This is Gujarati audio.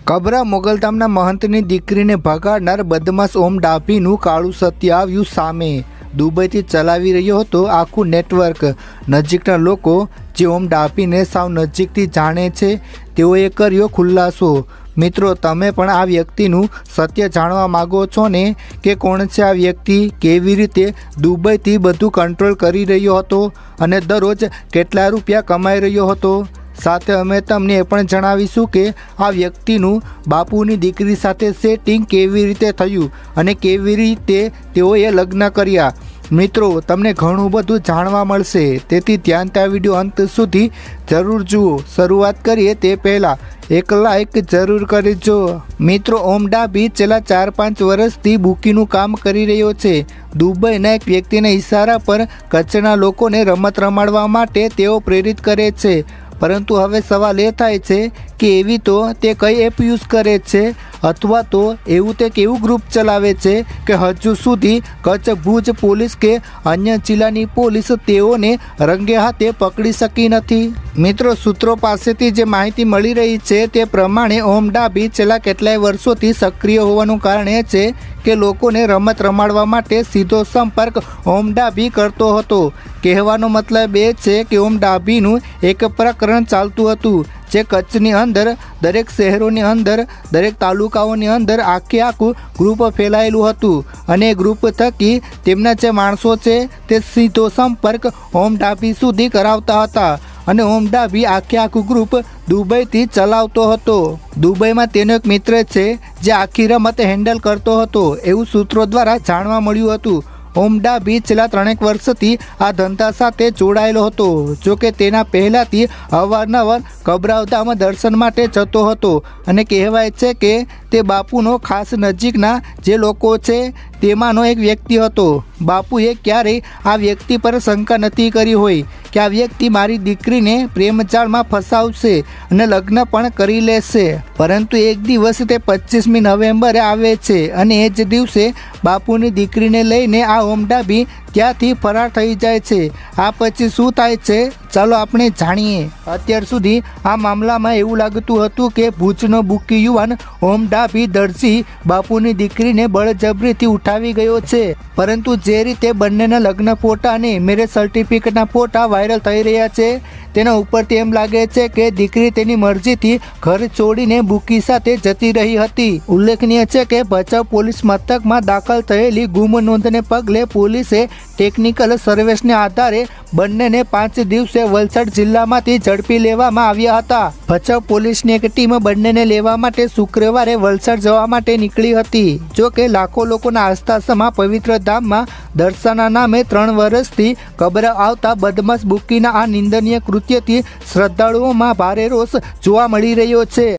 કબરા મોગલધામના મહંતની દીકરીને ભગાડનાર બદમાશ ઓમ ડાભીનું કાળું સત્ય આવ્યું સામે। દુબઈથી ચલાવી રહ્યો હતો આખું નેટવર્ક। નજીકના લોકો જે ઓમ ડાભીને સાવ નજીકથી જાણે છે તેઓએ કર્યો ખુલાસો। મિત્રો, તમે પણ આ વ્યક્તિનું સત્ય જાણવા માગો છો ને કે કોણ છે આ વ્યક્તિ, કેવી રીતે દુબઈથી બધું કંટ્રોલ કરી રહ્યો હતો અને દરરોજ કેટલા રૂપિયા કમાઈ રહ્યો હતો। સાથે અમે તમને એ પણ જણાવીશું કે આ વ્યક્તિનું બાપુની દીકરી સાથે સેટિંગ કેવી રીતે થયું અને કેવી રીતે તેઓએ લગ્ન કર્યા। મિત્રો, તમને ઘણું બધું જાણવા મળશે, તેથી ધ્યાનથી આ વિડીયો અંત સુધી જરૂર જુઓ। શરૂઆત કરીએ તે પહેલાં એક લાઈક જરૂર કરજો। મિત્રો, ઓમ ડાભી છેલ્લા 4-5 વર્ષથી બુકીનું કામ કરી રહ્યો છે। દુબઈના એક વ્યક્તિના ઇશારા પર કચ્છના લોકોને રમત રમાડવા માટે તેઓ પ્રેરિત કરે છે। પરંતુ હવે સવાલ એ થાય છે કે એવી તો તે કઈ એપ યુઝ કરે છે અથવા તો એવું તે કેવું ગ્રુપ ચલાવે છે કે હજુ સુધી કચ્છ ભુજ પોલીસ કે અન્ય જિલ્લાની પોલીસ તેઓને રંગે હાથે પકડી શકી નથી। મિત્રો, સૂત્રો પાસેથી જે માહિતી મળી રહી છે તે પ્રમાણે ઓમ ડાભી છેલ્લા કેટલાય વર્ષોથી સક્રિય હોવાનું કારણ એ છે કે લોકોને રમત રમાડવા માટે સીધો સંપર્ક ઓમ ડાભી કરતો હતો। કહેવાનો મતલબ એ છે કે ઓમ ડાભીનું એક પ્રકરણ ચાલતું હતું જે કચ્છની અંદર દરેક શહેરોની અંદર દરેક તાલુકાઓની અંદર આખું ગ્રુપ ફેલાયેલું હતું અને એ ગ્રુપ થકી તેમના જે માણસો છે તે સીધો સંપર્ક ઓમ ડાભી સુધી કરાવતા હતા અને ઓમ ડાભી આખું ગ્રુપ દુબઈથી ચલાવતો હતો। દુબઈમાં તેનો એક મિત્ર છે જે આખી રમત હેન્ડલ કરતો હતો એવું સૂત્રો દ્વારા જાણવા મળ્યું હતું। ઓમ ડાભી છેલ્લા 3 વર્ષથી આ ધંધા સાથે જોડાયેલો હતો। જોકે તેના પહેલાંથી અવારનવાર કબરાધામ દર્શન માટે જતો હતો અને કહેવાય છે કે તે બાપુનો ખાસ નજીકના જે લોકો છે તેમાંનો એક વ્યક્તિ હતો। બાપુએ ક્યારેય આ વ્યક્તિ પર શંકા નથી કરી હોય કે આ વ્યક્તિ મારી દીકરીને પ્રેમજાળમાં ફસાવશે અને લગ્ન પણ કરી લેશે। પરંતુ એક દિવસ તે 25મી નવેમ્બરે આવે છે અને એ જ દિવસે બાપુની દીકરીને લઈને આ ઓમ ડાભી ત્યાંથી ફરાર થઈ જાય છે। આ પછી શું થાય છે ચાલો આપણે જાણીએ। અત્યાર સુધી આ મામલામાં એવું લાગતું હતું કે ભુજનો બુકી યુવાન ઓમ ડાભી દરજી બાપુની દીકરીને બળજબરીથી ઉઠાવી ગયો છે, પરંતુ જે રીતે બંનેના લગ્ન ફોટા અને મેરેજ સર્ટિફિકેટના ફોટા વાયરલ થઈ રહ્યા છે તેના ઉપરથી એમ લાગે છે કે દીકરી તેની મરજીથી ઘર છોડીને બુકી સાથે જતી રહી હતી। ઉલ્લેખનીય છે કે ભચાઉ પોલીસ મથકમાં દાખલ થયેલી ગુમ નોંધને પગલે પોલીસે ટેકનિકલ સર્વેસને આધારે બંનેને 5 દિવસે વલસાડ જિલ્લામાંથી ઝડપી લેવામાં આવ્યા હતા। ભચાઉ પોલીસની એક ટીમ બંનેને લેવા માટે શુક્રવારે વલસાડ જવા માટે નીકળી હતી। જો કે લાખો લોકોના આસ્થામાં પવિત્ર ધામમાં દર્શનના નામે 3 વર્ષથી કબરા આવતા બદમાશ બુકીના આ નિંદનીય કૃત્યથી શ્રદ્ધાળુઓમાં ભારે રોષ જોવા મળી રહ્યો છે।